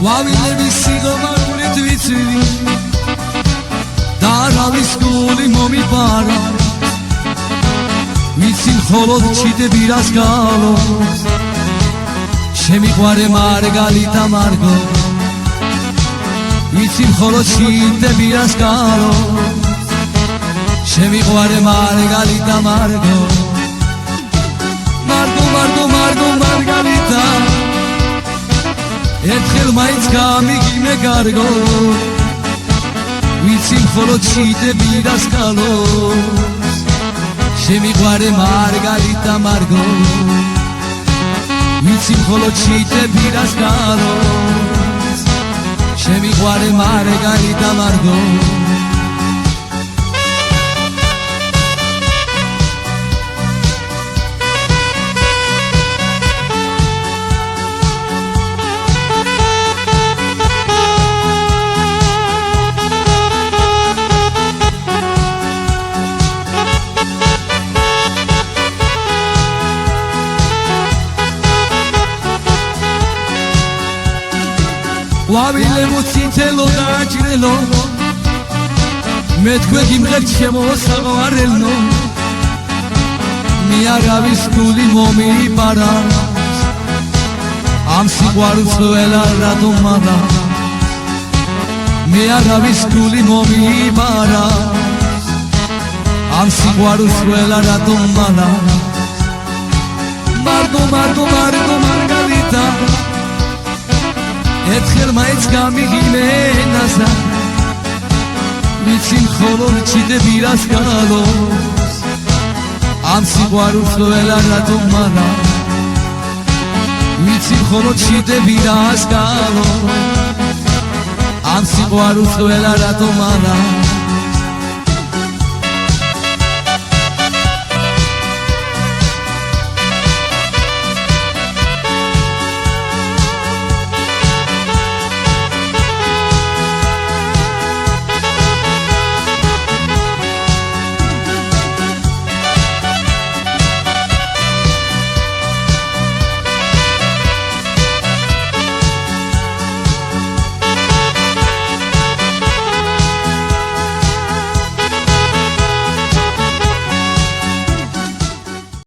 ყვავილების სიღომაღლით ვიცვი და არავის გული მომიპარა ვიცი მხოლოდ ჩიდები რას გალოს შემიყვარე მარგალიტა მარგო ვიცი მხოლოდ ჩიდები რას გალოს შემიყვარე მარგალიტა მარგო მარგო მარგო მარგო მარგალიტა ერთხელ მაინც გამიგიმე გარგო ვიცი მხოლოდ ჩიდები რას გალოს შემიყვარე მარგალიტა მარგო ვიცი მხოლოდ ჩიდები რას გალოს შემიყვარე მარგალიტა მარგო ყვავილებო ციცელო დაჭრელო მე თქვენ გიმღერთ შემოსაყვარელნო მე არავის გული მომიპარა ამ სიყვარულს ყველა რატომ არა მე არავის გული მომიპარა ამ სიყვარულს ყველა რატომ არა მარგო მარგო მარგო მარგალიტა ერთხელ მაინც გამიგიმე ნაზა ვიცი მხოლოდ ჩიდები რას გალოს ამ სიყვარულს ყველა რატომ არა ვიცი მხოლოდ ჩიდები რას გალოს ამ სიყვარულს ყველა რატომ არა